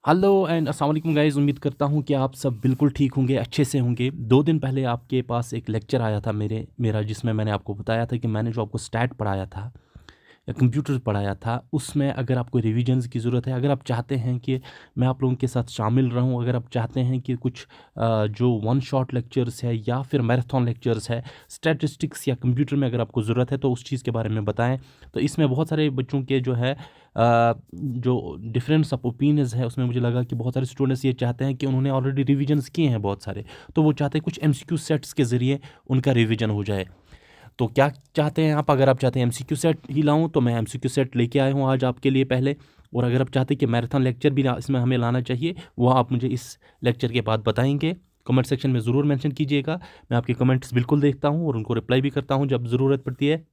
Hello and अस्सलाम वालेकुम guys. उम्मीद करता हूँ कि आप सब बिल्कुल ठीक होंगे, अच्छे से होंगे। 2 दिन पहले आपके पास एक लेक्चर आया था मेरा, जिसमें मैंने आपको बताया था कि मैंने जो आपको स्टैट पढ़ाया था या कंप्यूटर पढ़ाया था, उसमें अगर आपको रिविजन्स की ज़रूरत है, अगर आप चाहते हैं कि मैं आप लोगों के साथ शामिल रहूं, अगर आप चाहते हैं कि कुछ जो वन शॉट लेक्चर्स है या फिर मैराथन लेक्चर्स है स्टैटिस्टिक्स या कंप्यूटर में अगर आपको ज़रूरत है, तो उस चीज़ के बारे में बताएं। तो इसमें बहुत सारे बच्चों के जो है जो डिफरेंस ऑफ ओपिनियंस है, उसमें मुझे लगा कि बहुत सारे स्टूडेंट्स ये चाहते हैं कि उन्होंने ऑलरेडी रिविजन्स किए हैं बहुत सारे, तो वो चाहते हैं कुछ एमसीक्यू सेट्स के ज़रिए उनका रिविजन हो जाए। तो क्या चाहते हैं आप? अगर आप चाहते हैं एमसीक्यू सेट ही लाऊं, तो मैं एमसीक्यू सेट लेके आया हूं आज आपके लिए पहले। और अगर आप चाहते हैं कि मैराथन लेक्चर भी इसमें हमें लाना चाहिए, वो आप मुझे इस लेक्चर के बाद बताएंगे। कमेंट सेक्शन में ज़रूर मेंशन कीजिएगा। मैं आपके कमेंट्स बिल्कुल देखता हूं और उनको रिप्लाई भी करता हूं जब ज़रूरत पड़ती है।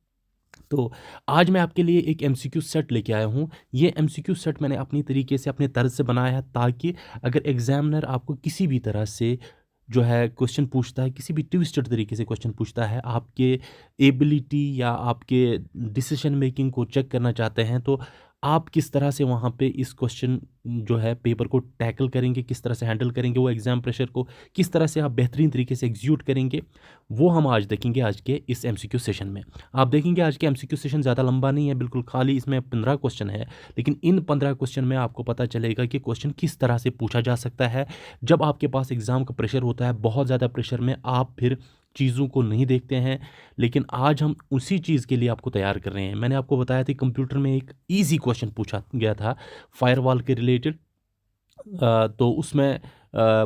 तो आज मैं आपके लिए एक एमसीक्यू सेट लेके आया हूँ। ये एमसीक्यू सेट मैंने अपनी तरीके से, अपने तर्ज से बनाया है, ताकि अगर एग्जामिनर आपको किसी भी तरह से जो है क्वेश्चन पूछता है, किसी भी ट्विस्टेड तरीके से क्वेश्चन पूछता है, आपके एबिलिटी या आपके डिसीजन मेकिंग को चेक करना चाहते हैं, तो आप किस तरह से वहाँ पे इस क्वेश्चन जो है पेपर को टैकल करेंगे, किस तरह से हैंडल करेंगे, वो एग्ज़ाम प्रेशर को किस तरह से आप बेहतरीन तरीके से एग्जीक्यूट करेंगे, वो हम आज देखेंगे आज के इस एमसीक्यू सेशन में। आप देखेंगे आज के एमसीक्यू सेशन ज़्यादा लंबा नहीं है, बिल्कुल खाली इसमें 15 क्वेश्चन है, लेकिन इन 15 क्वेश्चन में आपको पता चलेगा कि क्वेश्चन किस तरह से पूछा जा सकता है। जब आपके पास एग्ज़ाम का प्रेशर होता है, बहुत ज़्यादा प्रेशर में आप फिर चीज़ों को नहीं देखते हैं, लेकिन आज हम उसी चीज़ के लिए आपको तैयार कर रहे हैं। मैंने आपको बताया था कंप्यूटर में एक ईजी क्वेश्चन पूछा गया था फायरवॉल के रिलेटेड। तो उसमें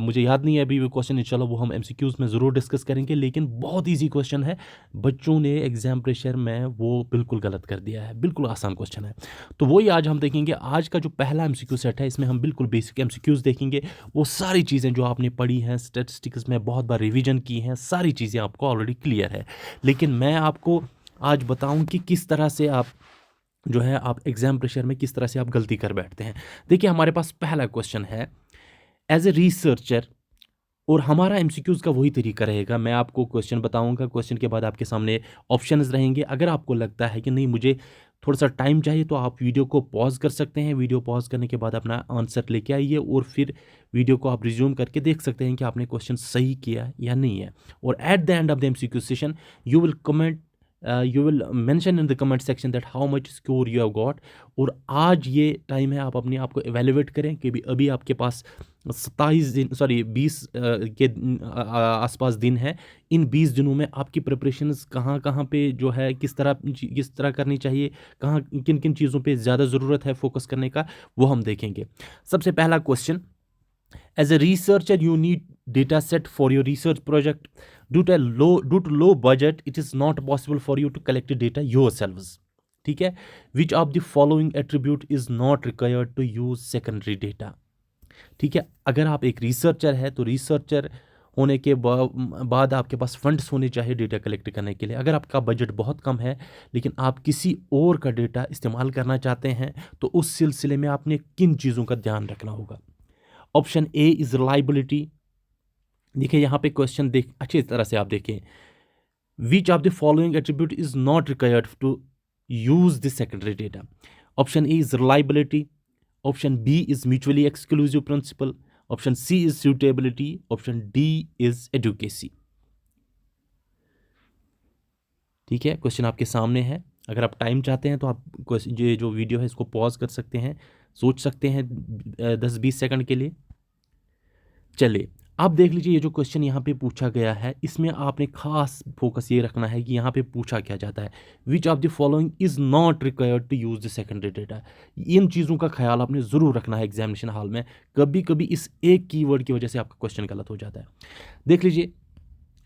मुझे याद नहीं है अभी वो क्वेश्चन, इंशाल्लाह वो हम एमसीक्यूज़ में ज़रूर डिस्कस करेंगे, लेकिन बहुत इजी क्वेश्चन है। बच्चों ने एग्ज़ाम प्रेशर में वो बिल्कुल गलत कर दिया है, बिल्कुल आसान क्वेश्चन है। तो वही आज हम देखेंगे। आज का जो पहला एमसीक्यू सेट है, इसमें हम बिल्कुल बेसिक एमसीक्यूज़ देखेंगे। वो सारी चीज़ें जो आपने पढ़ी हैं, स्टैटिस्टिक्स में बहुत बार रिविजन की हैं, सारी चीज़ें आपको ऑलरेडी क्लियर है, लेकिन मैं आपको आज बताऊं कि किस तरह से आप जो है आप एग्ज़ाम प्रेशर में किस तरह से आप गलती कर बैठते हैं। देखिए, हमारे पास पहला क्वेश्चन है, एज ए रिसर्चर, और हमारा एमसीक्यूज़ का वही तरीका रहेगा। मैं आपको क्वेश्चन बताऊंगा, क्वेश्चन के बाद आपके सामने ऑप्शंस रहेंगे। अगर आपको लगता है कि नहीं मुझे थोड़ा सा टाइम चाहिए, तो आप वीडियो को पॉज कर सकते हैं। वीडियो पॉज करने के बाद अपना आंसर लेके आइए और फिर वीडियो को आप रिज्यूम करके देख सकते हैं कि आपने क्वेश्चन सही किया या नहीं है। और at the end of the MCQ session you will mention in the comment section that how much score you have got. और आज ये टाइम है, आप अपने आप को एवेल्युएट करें कि अभी आपके पास 20 के आसपास दिन है। इन 20 दिनों में आपकी प्रिपरेशंस कहाँ कहाँ पे जो है किस तरह करनी चाहिए, कहाँ किन किन चीज़ों पे ज़्यादा ज़रूरत है फोकस करने का, वो हम देखेंगे। सबसे पहला question, as a researcher, you need data set for your research project. Due to low budget, it is not possible for you to collect the data yourselves. ठीक है? Which of the following attribute is not required to use secondary data? ठीक है? अगर आप एक researcher है, तो researcher होने के बाद आपके पास फंड्स होने चाहिए डेटा कलेक्ट करने के लिए। अगर आपका बजट बहुत कम है, लेकिन आप किसी और का डेटा इस्तेमाल करना चाहते हैं, तो उस सिलसिले में आपने किन चीज़ों का ध्यान रखना होगा? Option A is reliability. देखिए, यहाँ पे क्वेश्चन अच्छी तरह से आप देखें, which of the following attribute is not required to use this secondary data. Option A is reliability, option B is mutually exclusive principle, option C is suitability, option D is adequacy. ठीक है, question आपके सामने है। अगर आप time चाहते हैं तो आप ये जो वीडियो है इसको पॉज कर सकते हैं, सोच सकते हैं 10-20 सेकंड के लिए। चलिए, आप देख लीजिए, ये जो क्वेश्चन यहाँ पे पूछा गया है, इसमें आपने खास फोकस ये रखना है कि यहाँ पे पूछा क्या जाता है। Which of the following is not required to use the secondary data. इन चीज़ों का ख्याल आपने ज़रूर रखना है एग्जामिनेशन हॉल में। कभी कभी इस एक कीवर्ड की वजह से आपका क्वेश्चन गलत हो जाता है। देख लीजिए,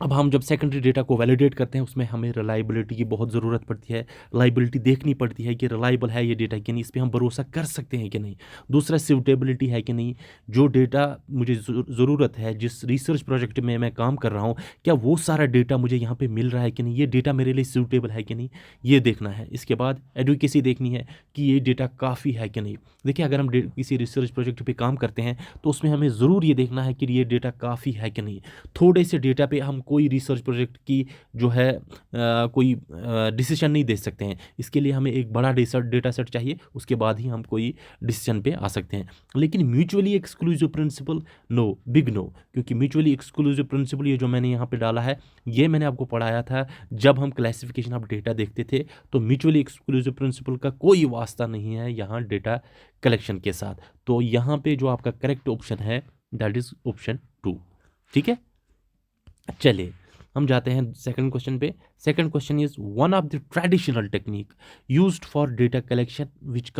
अब हम जब सेकेंडरी डेटा को वैलिडेट करते हैं, उसमें हमें रिलायबिलिटी की बहुत ज़रूरत पड़ती है। रिलायबिलिटी देखनी पड़ती है कि रिलायबल है ये डेटा कि नहीं, इस पर हम भरोसा कर सकते हैं कि नहीं। दूसरा, सूटेबिलिटी है कि नहीं, जो डेटा मुझे ज़रूरत है, जिस रिसर्च प्रोजेक्ट में मैं काम कर रहा हूँ, क्या वो सारा डेटा मुझे यहाँ पे मिल रहा है कि नहीं, ये डेटा मेरे लिए सूटेबल है कि नहीं, ये देखना है। इसके बाद एडुकेसी देखनी है कि ये डेटा काफ़ी है कि नहीं। देखिए, अगर हम किसी रिसर्च प्रोजेक्ट पर काम करते हैं, तो उसमें हमें ज़रूर ये देखना है कि ये डेटा काफ़ी है कि नहीं। थोड़े से डेटा पे हम कोई रिसर्च प्रोजेक्ट की जो है कोई डिसीजन नहीं दे सकते हैं। इसके लिए हमें एक बड़ा डेटा सेट चाहिए, उसके बाद ही हम कोई डिसीजन पे आ सकते हैं। लेकिन mutually exclusive principle no, big no, क्योंकि म्यूचुअली एक्सक्लूसिव प्रिंसिपल ये जो मैंने यहाँ पे डाला है ये मैंने आपको पढ़ाया था जब हम क्लासिफिकेशन ऑफ डेटा देखते थे। तो म्यूचुअली एक्सक्लूसिव प्रिंसिपल का कोई वास्ता नहीं है यहाँ डेटा कलेक्शन के साथ। तो यहाँ पे जो आपका करेक्ट ऑप्शन है दैट इज ऑप्शन 2। ठीक है, चलिए हम जाते हैं सेकंड क्वेश्चन पे। Second question is one of the traditional technique used for data collection which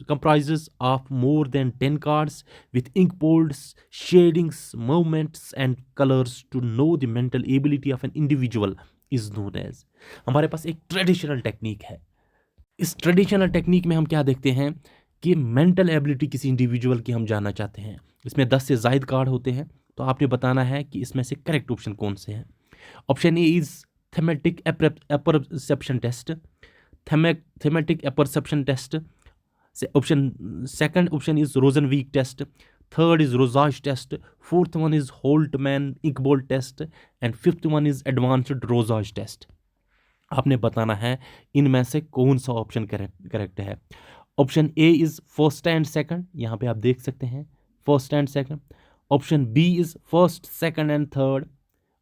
comprises of more than 10 cards with ink blots, shadings, movements and colours to know the mental ability of an individual is known as. हमारे पास एक traditional technique है। इस traditional technique में हम क्या देखते हैं कि मेंटल एबिलिटी किसी इंडिविजुअल की हम जानना चाहते हैं। इसमें 10 से ज़ायद कार्ड होते हैं, तो आपने बताना है कि इसमें से करेक्ट ऑप्शन कौन से हैं। Option A is thematic apperception test, thematic apperception test. Option second option is Rosenzweig test, third is Rorschach test, fourth one is Holtzman inkblot test and fifth one is advanced Rorschach test. आपने बताना है इनमें से कौन सा option correct है। Option A is first and second, यहाँ पे आप देख सकते हैं first and second. Option B is first, second and third.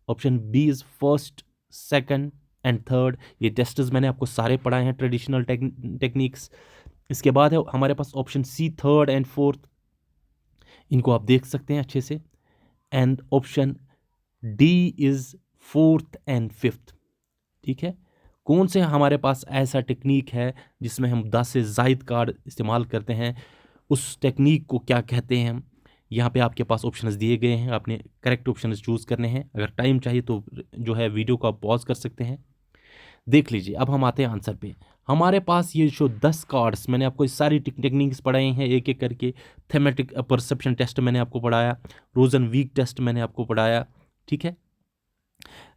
Option B is first, second and third. ये टेस्ट्स मैंने आपको सारे पढ़ाए हैं ट्रेडिशनल टेक्निक्स। इसके बाद है हमारे पास option C, third and fourth, इनको आप देख सकते हैं अच्छे से। And option D is fourth and fifth. ठीक है, कौन से हमारे पास ऐसा टेक्निक है जिसमें हम 10 से ज़ायद कार्ड इस्तेमाल करते हैं, उस टेक्निक को क्या कहते हैं। यहाँ पे आपके पास ऑप्शंस दिए गए हैं, आपने करेक्ट ऑप्शंस चूज़ करने हैं। अगर टाइम चाहिए तो जो है वीडियो को आप पॉज कर सकते हैं, देख लीजिए। अब हम आते हैं आंसर पे। हमारे पास ये जो 10 कार्ड्स, मैंने आपको सारी टेक्निक्स पढ़ाई हैं एक एक करके। थेमेटिक परसेप्शन टेस्ट मैंने आपको पढ़ाया, रोजनवीक टेस्ट मैंने आपको पढ़ाया, ठीक है,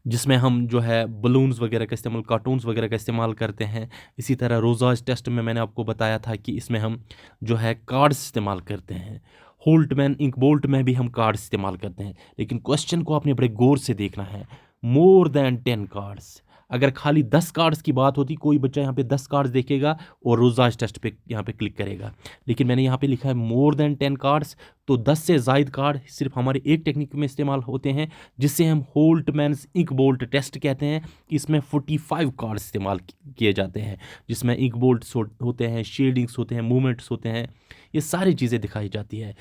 जिसमें हम जो है बलून्स वगैरह का इस्तेमाल, कार्टून्स वगैरह का इस्तेमाल करते हैं। इसी तरह रोजाज टेस्ट में मैंने आपको बताया था कि इसमें हम जो है कार्ड्स इस्तेमाल करते हैं। होल्टमैन इंकबोल्ट में भी हम कार्ड्स इस्तेमाल करते हैं। लेकिन क्वेश्चन को आपने बड़े गौर से देखना है। मोर देन 10 कार्ड्स, अगर खाली 10 कार्ड्स की बात होती, कोई बच्चा यहाँ पे 10 कार्ड्स देखेगा और रोजाज टेस्ट पे यहाँ पे क्लिक करेगा। लेकिन मैंने यहाँ पे लिखा है मोर देन 10 कार्ड्स, तो 10 से ज़ायद कार्ड सिर्फ हमारे एक टेक्निक में इस्तेमाल होते हैं, जिससे हम होल्टमैन्स इंकबोल्ट टेस्ट कहते हैं। इसमें 45 कार्ड्स इस्तेमाल किए जाते हैं, जिसमें इंकबोल्ट्स होते हैं, शेडिंग्स होते हैं, मूवमेंट्स होते हैं, ये सारी चीज़ें दिखाई जाती है।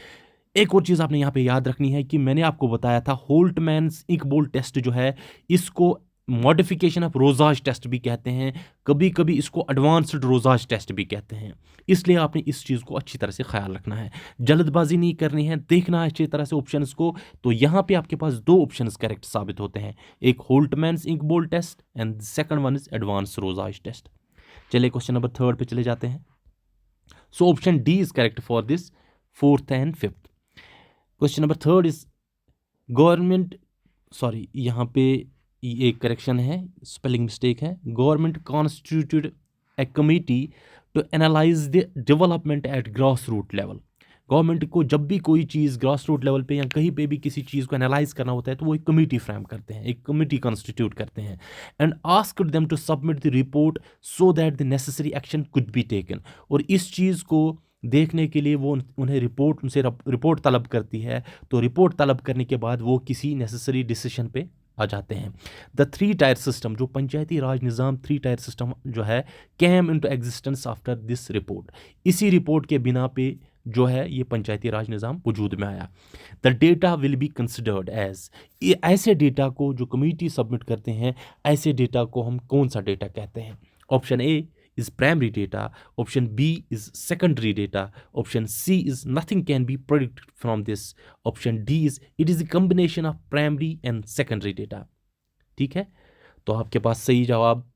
एक और चीज़ आपने यहाँ पे याद रखनी है कि मैंने आपको बताया था होल्टमैन्स इंकबोल्ट टेस्ट जो है, इसको मॉडिफिकेशन ऑफ रोजाज टेस्ट भी कहते हैं, कभी कभी इसको एडवांस्ड रोजाज टेस्ट भी कहते हैं। इसलिए आपने इस चीज़ को अच्छी तरह से ख्याल रखना है, जल्दबाजी नहीं करनी है, देखना है अच्छी तरह से ऑप्शंस को। तो यहाँ पे आपके पास 2 ऑप्शंस करेक्ट साबित होते हैं, एक Holtzman's inkblot test and second one is advanced Rorschach test. चलिए क्वेश्चन नंबर 3 पे चले जाते हैं। So option D is correct for this 4th and 5th। Question number 3 is government, sorry यहाँ पे एक करेक्शन है, स्पेलिंग मिस्टेक है। Government constituted a committee to analyse the development at grass root level. Government को जब भी कोई चीज़ grass root level पे या कहीं पे भी किसी चीज़ को एनालाइज करना होता है, तो वो एक कमेटी फ्रेम करते हैं, एक कमेटी कॉन्स्टिट्यूट करते हैं। And asked them to submit the report so that the necessary action could be taken. और इस चीज़ को देखने के लिए वो उनसे रिपोर्ट तलब करती है। तो रिपोर्ट तलब करने के बाद वो किसी नेसेसरी डिसीजन पे आ जाते हैं। द 3 टायर सिस्टम, जो पंचायती राज निज़ाम 3 टायर सिस्टम जो है, came into existence after this report. इसी रिपोर्ट के बिना पे जो है ये पंचायती राज निज़ाम वजूद में आया। The data will be considered as, ऐसे डेटा को जो कमेटी सबमिट करते हैं, ऐसे डेटा को हम कौन सा डेटा कहते हैं। Option A is primary data, option B is secondary data, option C is nothing can be predicted from this, option D is it is a combination of primary and secondary data। ठीक है, तो आपके पास सही जवाब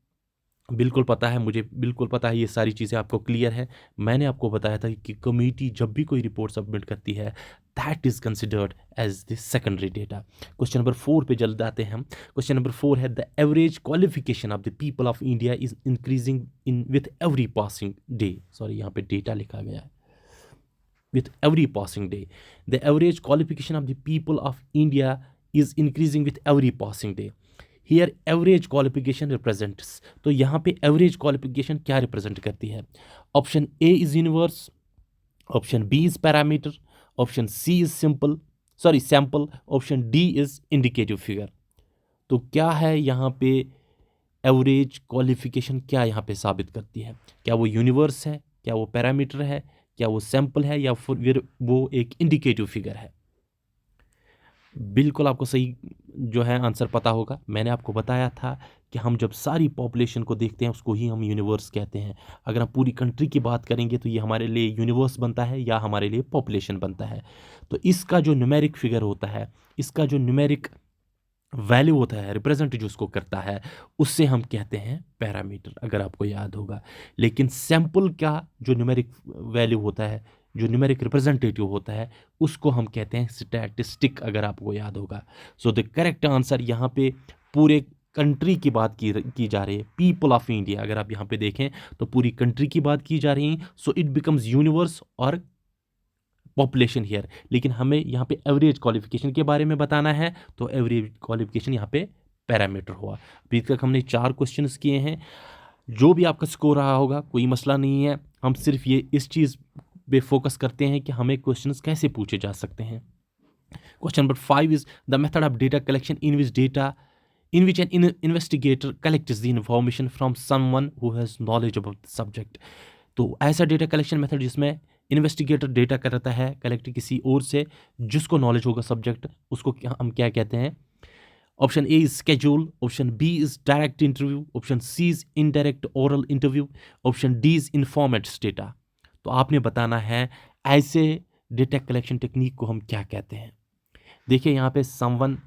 बिल्कुल पता है, मुझे बिल्कुल पता है, ये सारी चीज़ें आपको क्लियर है। मैंने आपको बताया था कि कमेटी जब भी कोई रिपोर्ट सबमिट करती है, that is considered as the secondary data. Question number 4 पे जल्द आते हैं हम। क्वेश्चन नंबर 4 है the average qualification of the people of India is increasing in with every passing day. Sorry, यहाँ पे डेटा लिखा गया है, with every passing day. The average qualification of the people of India is increasing with every passing day. Here average qualification represents, तो यहाँ पे average qualification क्या represent करती है? Option A is universe, option B is parameter, option C is sample, option D is indicative figure. तो क्या है यहाँ पे एवरेज क्वालिफिकेशन, क्या यहाँ पे साबित करती है? क्या वो यूनिवर्स है, क्या वो पैरामीटर है, क्या वो सैंपल है, या फिर वो एक इंडिकेटिव फिगर है? बिल्कुल आपको सही जो है आंसर पता होगा। मैंने आपको बताया था कि हम जब सारी पॉपुलेशन को देखते हैं उसको ही हम यूनिवर्स कहते हैं। अगर हम पूरी कंट्री की बात करेंगे तो ये हमारे लिए यूनिवर्स बनता है या हमारे लिए पॉपुलेशन बनता है। तो इसका जो न्यूमेरिक फिगर होता है, इसका जो न्यूमेरिक वैल्यू होता है, रिप्रेजेंट जो उसको करता है, उससे हम कहते हैं पैरामीटर, अगर आपको याद होगा। लेकिन सैंपल का जो न्यूमेरिक वैल्यू होता है, जो न्यूमेरिक रिप्रेजेंटेटिव होता है, उसको हम कहते हैं स्टैटिस्टिक, अगर आपको याद होगा। सो द करेक्ट आंसर यहाँ पे पूरे कंट्री की बात की जा रही है, पीपल ऑफ इंडिया। अगर आप यहाँ पे देखें तो पूरी कंट्री की बात की जा रही है। सो इट बिकम्स यूनिवर्स और पॉपुलेशन हियर। लेकिन हमें यहाँ पे एवरेज क्वालिफिकेशन के बारे में बताना है, तो एवरेज क्वालिफिकेशन यहाँ पे पैरामीटर हुआ। अभी तक हमने 4 क्वेश्चंस किए हैं। जो भी आपका स्कोर रहा होगा कोई मसला नहीं है, हम सिर्फ ये इस चीज़ पे फोकस करते हैं कि हमें क्वेश्चंस कैसे पूछे जा सकते हैं। Question number 5 is the method of data collection in which an investigator collects the information from someone who has knowledge about the subject. तो ऐसा डेटा कलेक्शन मेथड जिसमें इन्वेस्टिगेटर डेटा करता है कलेक्ट किसी और से जिसको नॉलेज होगा सब्जेक्ट, उसको हम क्या कहते हैं? Option A is schedule, option B is direct interview, option C is indirect oral interview, option D is informants data. तो आपने बताना है ऐसे डेटा कलेक्शन टेक्निक को हम क्या कहते हैं। देखिए यहाँ पे समवन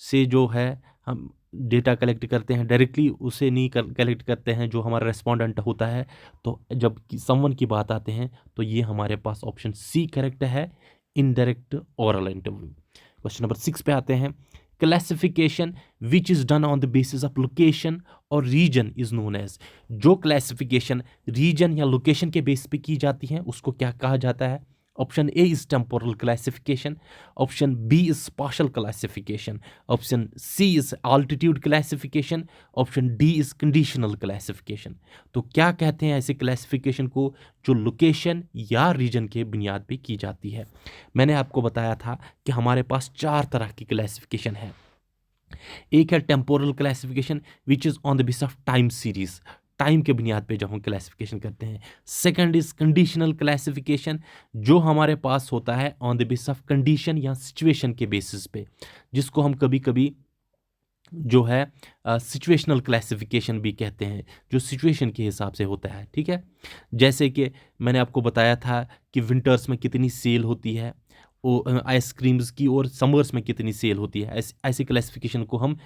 से जो है हम डेटा कलेक्ट करते हैं, डायरेक्टली उसे नहीं कलेक्ट करते हैं जो हमारा रेस्पोंडेंट होता है। तो जब समवन की बात आते हैं तो ये हमारे पास ऑप्शन सी करेक्ट है, indirect oral interview. Question number 6 पे आते हैं। Classification which is done on the basis of location और रीजन इज नोन एज। जो क्लासिफिकेशन रीजन या लोकेशन के बेस पे की जाती है उसको क्या कहा जाता है? Option A is temporal classification, option B is spatial classification, option C is altitude classification, option D is conditional classification. तो क्या कहते हैं ऐसे क्लासिफिकेशन को जो लोकेशन या रीजन के बुनियाद पे की जाती है? मैंने आपको बताया था कि हमारे पास 4 तरह की क्लासिफिकेशन है। एक है temporal classification which is on the basis of time series, time के बुनियाद पे जब हम क्लासिफिकेशन करते हैं। सेकंड इज कंडीशनल क्लासिफिकेशन, जो हमारे पास होता है on the basis of condition या सिचुएशन के बेसिस पे, जिसको हम कभी कभी जो है सिचुएशनल क्लासिफिकेशन भी कहते हैं, जो सिचुएशन के हिसाब से होता है। ठीक है, जैसे कि मैंने आपको बताया था कि विंटर्स में कितनी सेल होती है आइसक्रीम्स की और समर्स में कितनी सेल होती है, ऐसी क्लासिफिकेशन को हम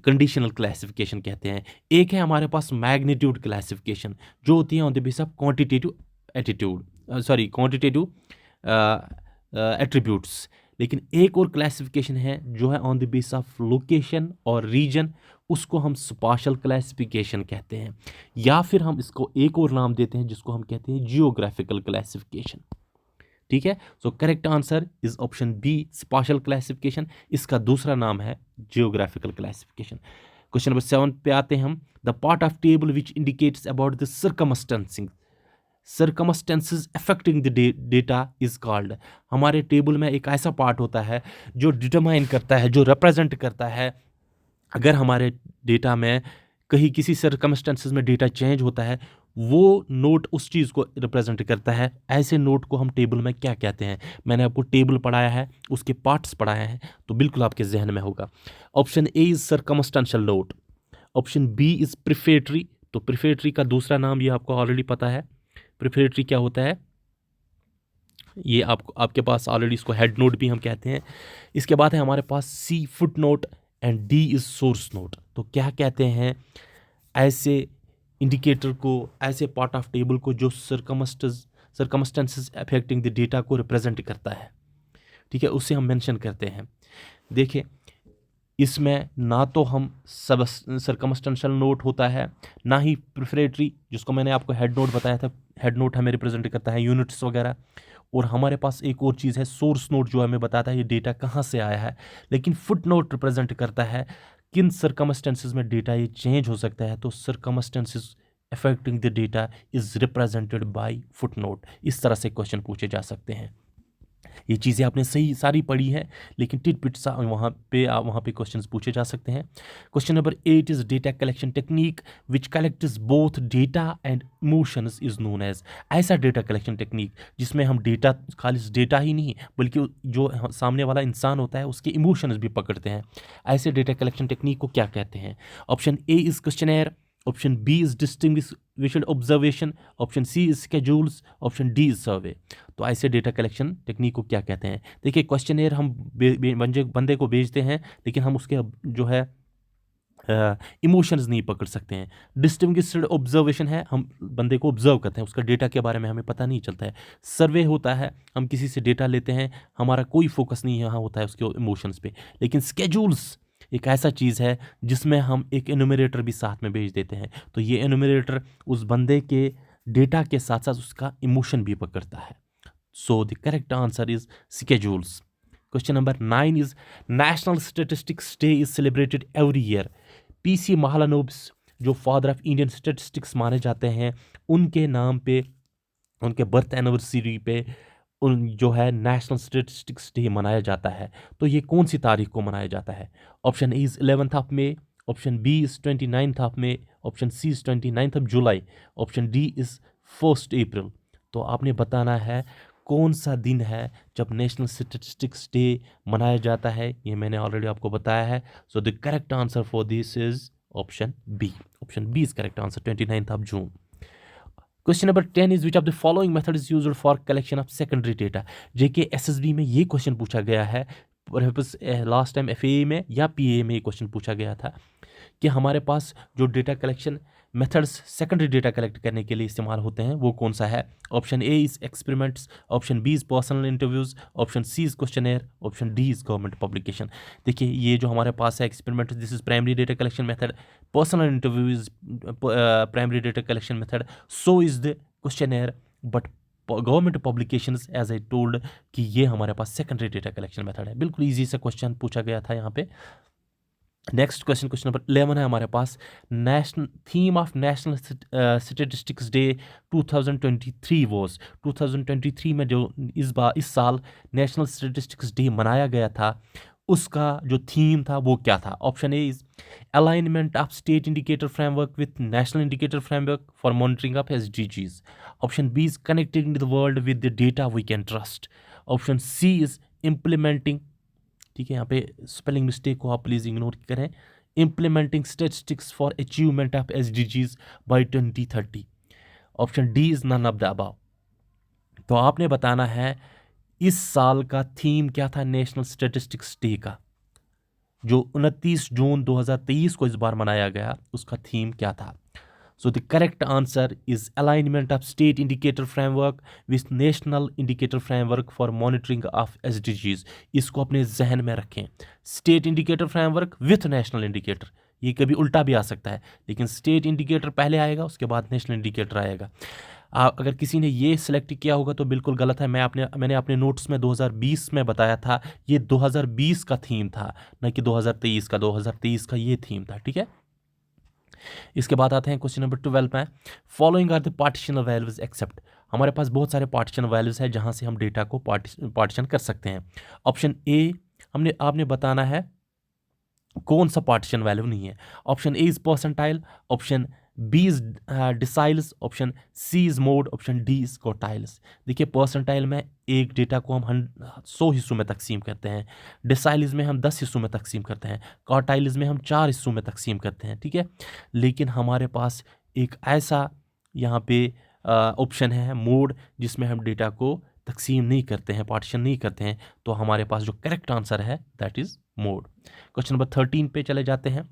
कंडीशनल क्लासिफिकेशन कहते हैं। एक है हमारे पास मैग्नीट्यूड क्लासिफिकेशन, जो होती है on the basis of quantitative attributes. लेकिन एक और क्लासिफिकेशन है जो है on the basis of location और रीजन, उसको हम स्पाशियल क्लासिफिकेशन कहते हैं, या फिर हम इसको एक और नाम देते हैं जिसको हम कहते हैं जियोग्राफिकल क्लासिफिकेशन। ठीक है, so correct answer is option B spatial classification. इसका दूसरा नाम है जियोग्राफिकल क्लासिफिकेशन। क्वेश्चन नंबर 7 पे आते हैं हम। The part of table which indicates about the circumstances affecting the data is called. हमारे टेबल में एक ऐसा पार्ट होता है जो डिटरमाइन करता है, जो रिप्रेजेंट करता है अगर हमारे डेटा में कहीं किसी सर्कमस्टेंसेस में डेटा चेंज होता है, वो नोट उस चीज़ को रिप्रेजेंट करता है। ऐसे नोट को हम टेबल में क्या कहते हैं? मैंने आपको टेबल पढ़ाया है, उसके पार्ट्स पढ़ाए हैं, तो बिल्कुल आपके जहन में होगा। Option A is circumstantial note, option B is prefatory. तो प्रिफेटरी का दूसरा नाम ये आपको ऑलरेडी पता है। प्रिफेटरी क्या होता है ये आपके पास ऑलरेडी, इसको हेड नोट भी हम कहते हैं। इसके बाद है हमारे पास C foot note and D is source note. तो क्या कहते हैं ऐसे इंडिकेटर को, ऐसे पार्ट ऑफ टेबल को जो सर्कमस्टेंसेस अफेक्टिंग द डेटा को रिप्रेजेंट करता है। ठीक है, उससे हम मेंशन करते हैं। देखिए इसमें ना तो हम सब सर्कमस्टेंशियल नोट होता है, ना ही प्रिफरेटरी जिसको मैंने आपको हेड नोट बताया था। हेड नोट हमें रिप्रेजेंट करता है यूनिट्स वगैरह, और हमारे पास एक और चीज़ है सोर्स नोट, जो हमें बताता है ये डेटा कहाँ से आया है। लेकिन फुट नोट रिप्रेजेंट करता है किन सर्कमस्टेंसेस में डेटा ये चेंज हो सकता है। तो circumstances affecting the data is represented by foot note. इस तरह से क्वेश्चन पूछे जा सकते हैं। ये चीज़ें आपने सही सारी पढ़ी हैं, लेकिन टिट पिट सा वहाँ पे क्वेश्चंस पूछे जा सकते हैं। Question number 8 is data collection technique which collects both data and emotions is known as. ऐसा डेटा कलेक्शन टेक्निक जिसमें हम डेटा, खाली डेटा ही नहीं बल्कि जो सामने वाला इंसान होता है उसके इमोशंस भी पकड़ते हैं, ऐसे डेटा कलेक्शन टेक्निक को क्या कहते हैं? Option A is questionnaire, option B is distinguished observation, option C is schedules, option D is survey. तो ऐसे डेटा कलेक्शन टेक्निक को क्या कहते हैं? देखिए क्वेश्चनेयर हम बंदे को भेजते हैं, लेकिन हम उसके जो है इमोशंस नहीं पकड़ सकते हैं। डिस्टिंग्विश्ड ऑब्जर्वेशन है, हम बंदे को ऑब्जर्व करते हैं, उसका डेटा के बारे में हमें पता नहीं चलता है। सर्वे होता है, हम किसी से डेटा लेते हैं, हमारा कोई फोकस नहीं यहाँ होता है उसके इमोशंस पे। लेकिन स्केड्यूल्स एक ऐसा चीज़ है जिसमें हम एक एनुमरेटर भी साथ में भेज देते हैं। तो ये एनुमरेटर उस बंदे के डेटा के साथ साथ उसका इमोशन भी पकड़ता है। So the correct answer is schedules. Question number 9 is national statistics day is celebrated every year. PC Mahalanobis, जो फादर ऑफ इंडियन स्टैटिस्टिक्स माने जाते हैं, उनके नाम पे, उनके बर्थ एनिवर्सरी पे उन जो है नेशनल स्टैटिस्टिक्स डे मनाया जाता है। तो ये कौन सी तारीख को मनाया जाता है? Option A is 11th of May, option B is 29th of May, option C is 29th of July, option D is 1st April. तो आपने बताना है कौन सा दिन है जब नेशनल स्टैटिस्टिक्स डे मनाया जाता है। ये मैंने ऑलरेडी आपको बताया है। So the correct answer for this is option B. Option B is correct answer, 29th of June. Question number 10 is which of the following method is used for collection of secondary data. JK SSB में ये question पूछा गया है, last time FAA में या पीए में ये question पूछा गया था कि हमारे पास जो data collection methods secondary data collect करने के लिए इस्तेमाल होते हैं वो कौन सा है? Option A is experiments, option B is personal interviews, option C is questionnaire, option D is government publication. देखिए ये जो हमारे पास है experiment, this is primary data collection method, personal interview is primary data collection method, so is the questionnaire, but government publications as I told कि ये हमारे पास सेकेंडरी डेटा कलेक्शन मेथड है। बिल्कुल ईजी सा क्वेश्चन पूछा गया था यहाँ पे। नेक्स्ट क्वेश्चन, क्वेश्चन नंबर 11 है हमारे पास, national theme of national statistics day 2023 was. 2023 में जो इस साल नेशनल स्टैटिस्टिक्स डे मनाया गया था, उसका जो थीम था वो क्या था? Option A is alignment of state indicator framework with national indicator framework for monitoring of SDGs, option B is connecting the world with the data we can trust, option C is implementing, ठीक है यहाँ पे spelling mistake को आप please ignore करें, implementing statistics for achievement of SDGs by 2030, option D is none of the above. तो आपने बताना है इस साल का थीम क्या था नेशनल स्टैटिस्टिक्स डे का, जो 29 जून 2023 को इस बार मनाया गया, उसका थीम क्या था? सो the correct answer is alignment of state indicator framework with national indicator framework for monitoring of SDGs. इसको अपने जहन में रखें, state indicator framework with national indicator, ये कभी उल्टा भी आ सकता है, लेकिन स्टेट इंडिकेटर पहले आएगा उसके बाद नेशनल इंडिकेटर आएगा। अगर किसी ने ये सिलेक्ट किया होगा तो बिल्कुल गलत है। मैंने अपने नोट्स में 2020 में बताया था, ये 2020 का थीम था, न कि 2023 का। 2023 का ये थीम था, ठीक है। इसके बाद आते हैं क्वेश्चन नंबर 12 में, following are the partitional values except. हमारे पास बहुत सारे पार्टीशन वैल्यूज है जहां से हम डेटा को पार्टीशन कर सकते हैं। ऑप्शन ए आपने बताना है कौन सा पार्टीशन वैल्यू नहीं है। Option A is percentile, option B is deciles, option C is mode, option D is quartiles. देखिए परसेंटाइल में एक डेटा को हम 100 हिस्सों में तकसीम करते हैं, डिसाइल्स में हम 10 हिस्सों में तकसीम करते हैं, क्वार्टाइल्स में हम 4 हिस्सों में तकसीम करते हैं, ठीक है। लेकिन हमारे पास एक ऐसा यहाँ पे ऑप्शन है मोड, जिसमें हम डेटा को तकसीम नहीं करते हैं, पार्टीशन नहीं करते हैं। तो हमारे पास जो करेक्ट आंसर है that is mode. Question number 13 पे चले जाते हैं,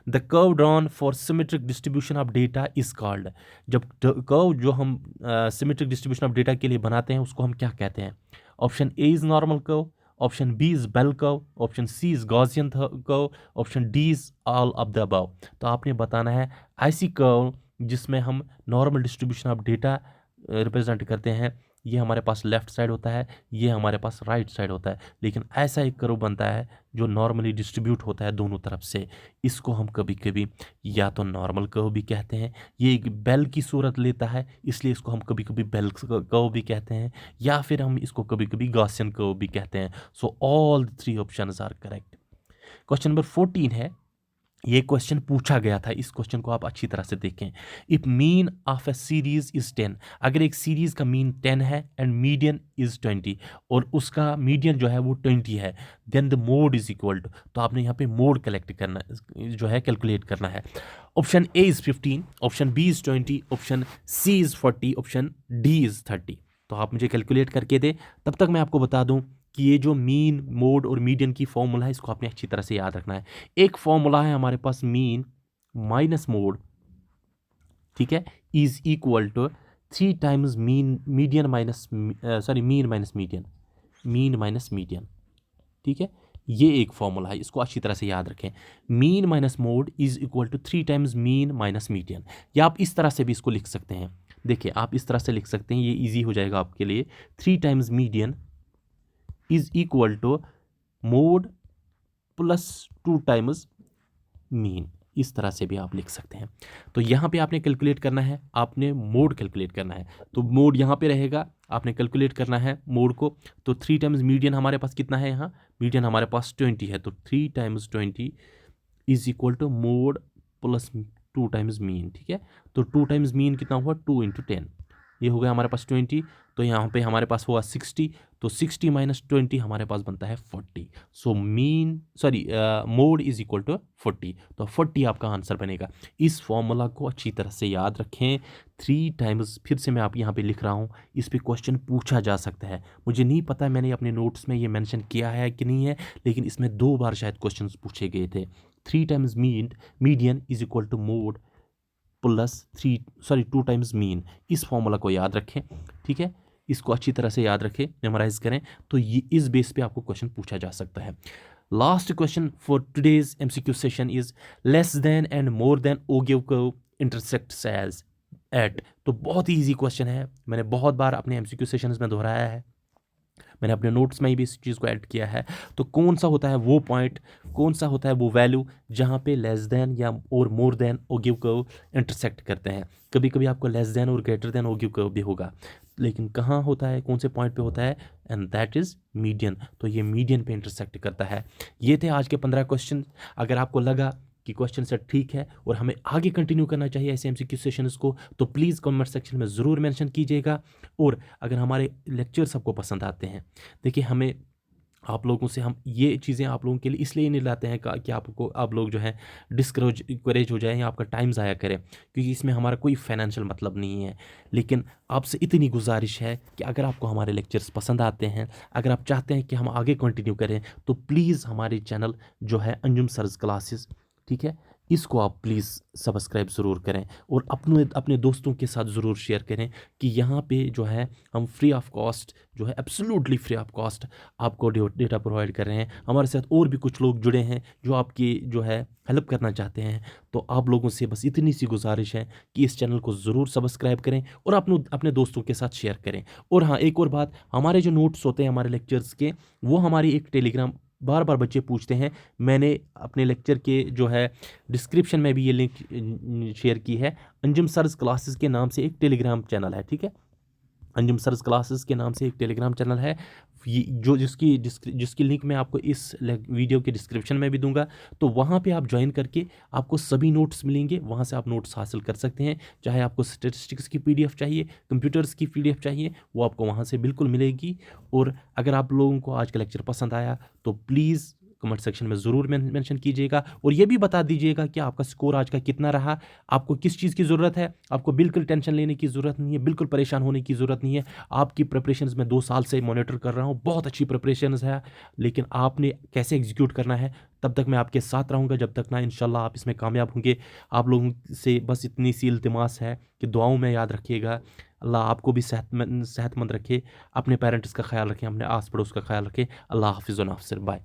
the curve drawn for symmetric distribution of data is called. जब कर्व जो हम सिमेट्रिक डिस्ट्रीब्यूशन ऑफ डेटा के लिए बनाते हैं उसको हम क्या कहते हैं? Option A is normal curve, option B is bell curve, option C is Gaussian curve, option D is all of the above. तो आपने बताना है ऐसी कर्व जिसमें हम normal distribution of data represent करते हैं, ये हमारे पास लेफ़्ट साइड होता है, ये हमारे पास राइट साइड होता है, लेकिन ऐसा एक कर्व बनता है जो नॉर्मली डिस्ट्रीब्यूट होता है दोनों तरफ से। इसको हम कभी कभी या तो नॉर्मल कर्व भी कहते हैं, ये एक बेल की सूरत लेता है इसलिए इसको हम कभी कभी बेल कर्व भी कहते हैं, या फिर हम इसको कभी कभी गॉसियन कर्व भी कहते हैं। So all 3 options are correct. Question number 14 है, ये क्वेश्चन पूछा गया था, इस क्वेश्चन को आप अच्छी तरह से देखें। If mean of A series is 10, अगर एक सीरीज का मीन 10 है एंड मीडियन इज 20 और उसका मीडियन जो है वो 20 है, then the mode is equal to, तो आपने यहाँ पे मोड कलेक्ट करना जो है कैलकुलेट करना है। Option A is 15, option B is 20, option C is 40, option D is 30। तो आप मुझे कैलकुलेट करके दे, तब तक मैं आपको बता दूं कि ये जो मीन, मोड और मीडियन की फॉर्मूला है इसको आपने अच्छी तरह से याद रखना है। एक फॉर्मूला है हमारे पास मीन माइनस मोड, ठीक है, is equal to 3 times mean median minus mean minus median, mean minus median, ठीक है। ये एक फॉर्मूला है, इसको अच्छी तरह से याद रखें। Mean minus mode is equal to 3 times mean minus median, या आप इस तरह से भी इसको लिख सकते हैं। देखिए आप इस तरह से लिख सकते हैं, ये इजी हो जाएगा आपके लिए। 3 times median is equal to mode plus 2 times mean, इस तरह से भी आप लिख सकते हैं। तो यहाँ पे आपने कैलकुलेट करना है, आपने मोड कैलकुलेट करना है, तो मोड यहाँ पे रहेगा, आपने कैलकुलेट करना है मोड को। तो 3 टाइम्स मीडियन हमारे पास कितना है, यहाँ मीडियन हमारे पास 20 है, तो 3 times 20 is equal to mode plus 2 times mean, ठीक है। तो 2 टाइम्स मीन कितना हुआ, 2 इंटू 10, ये हो गया हमारे पास 20, तो यहाँ पे हमारे पास हुआ 60, तो 60 माइनस 20 हमारे पास बनता है 40। So mode is equal to 40, तो 40 आपका आंसर बनेगा। इस फॉर्मूला को अच्छी तरह से याद रखें। 3 टाइम्स, फिर से मैं आप यहाँ पे लिख रहा हूँ, इस पे क्वेश्चन पूछा जा सकता है। मुझे नहीं पता मैंने अपने नोट्स में ये मेंशन किया है कि नहीं है, लेकिन इसमें 2 बार शायद क्वेश्चन पूछे गए थे। 3 times median is equal to mode plus 2 times mean, इस फॉर्मूला को याद रखें, ठीक है। इसको अच्छी तरह से याद रखें, मेमोराइज करें, तो ये इस बेस पे आपको क्वेश्चन पूछा जा सकता है। Last question for today's MCQ session is less than and more than ogive curve intersect as at. तो बहुत ही ईजी क्वेश्चन है, मैंने बहुत बार अपने एमसीक्यू सेशंस में दोहराया है, मैंने अपने नोट्स में भी इस चीज़ को ऐड किया है। तो कौन सा होता है वो पॉइंट, कौन सा होता है वो वैल्यू जहाँ पे लेस देन या और मोर देन ओगिव कर्व इंटरसेक्ट करते हैं। कभी कभी आपको लेस देन और ग्रेटर देन ओगिव कर्व भी होगा, लेकिन कहाँ होता है, कौन से पॉइंट पे होता है, एंड दैट इज़ मीडियन। तो ये मीडियन पे इंटरसेक्ट करता है। ये थे आज के 15 क्वेश्चन। अगर आपको लगा कि क्वेश्चन सेट ठीक है और हमें आगे कंटिन्यू करना चाहिए ऐसे एमसीक्यू सेशंस को, तो प्लीज़ कमेंट सेक्शन में ज़रूर मेंशन कीजिएगा। और अगर हमारे लेक्चर्स आपको पसंद आते हैं, देखिए हमें आप लोगों से हम ये चीज़ें आप लोगों के लिए इसलिए नहीं लाते हैं कि आप लोग जो है डिस्करेज हो जाए या आपका टाइम ज़ाया करें, क्योंकि इसमें हमारा कोई फाइनेंशियल मतलब नहीं है। लेकिन आपसे इतनी गुजारिश है कि अगर आपको हमारे लेक्चर्स पसंद आते हैं, अगर आप चाहते हैं कि हम आगे कंटिन्यू करें, तो प्लीज़ हमारे चैनल जो है अंजुम सर्स क्लासेस, ठीक है, इसको आप प्लीज़ सब्सक्राइब ज़रूर करें और अपने दोस्तों के साथ ज़रूर शेयर करें कि यहाँ पे जो है हम फ्री ऑफ कॉस्ट जो है एब्सोल्युटली फ्री ऑफ कॉस्ट आपको डेटा प्रोवाइड कर रहे हैं। हमारे साथ और भी कुछ लोग जुड़े हैं जो आपकी जो है हेल्प करना चाहते हैं। तो आप लोगों से बस इतनी सी गुजारिश है कि इस चैनल को ज़रूर सब्सक्राइब करें और अपने दोस्तों के साथ शेयर करें। और हाँ, एक और बात, हमारे जो नोट्स होते हैं हमारे लेक्चर्स के, वो हमारी एक टेलीग्राम, बार बार बच्चे पूछते हैं, मैंने अपने लेक्चर के जो है डिस्क्रिप्शन में भी ये लिंक शेयर की है। अंजुम सर्स क्लासेस के नाम से एक टेलीग्राम चैनल है, ठीक है, अंजुम सर्स क्लासेस के नाम से एक टेलीग्राम चैनल है, जिसकी लिंक मैं आपको इस वीडियो के डिस्क्रिप्शन में भी दूंगा। तो वहाँ पे आप ज्वाइन करके आपको सभी नोट्स मिलेंगे, वहाँ से आप नोट्स हासिल कर सकते हैं। चाहे आपको स्टैटिस्टिक्स की पीडीएफ चाहिए, कंप्यूटर्स की पीडीएफ चाहिए, वो आपको वहाँ से बिल्कुल मिलेगी। और अगर आप लोगों को आज का लेक्चर पसंद आया तो प्लीज़ कमेंट सेक्शन में ज़रूर मेंशन कीजिएगा और ये भी बता दीजिएगा कि आपका स्कोर आज का कितना रहा, आपको किस चीज़ की ज़रूरत है। आपको बिल्कुल टेंशन लेने की ज़रूरत नहीं है, बिल्कुल परेशान होने की ज़रूरत नहीं है। आपकी प्रिपरेशंस में 2 साल से मॉनिटर कर रहा हूँ, बहुत अच्छी प्रिपरेशंस है, लेकिन आपने कैसे एग्जीक्यूट करना है, तब तक मैं आपके साथ रहूँगा, जब तक ना इंशाल्लाह आप इसमें कामयाब होंगे। आप लोगों से बस इतनी सी इल्तिमास है कि दुआओं में याद रखिएगा। अल्लाह आपको भी सेहतमंद रखे, अपने पेरेंट्स का ख्याल रखें, अपने आस पड़ोस का ख्याल रखें। अल्लाह हाफिज़ व नासिर। बाय।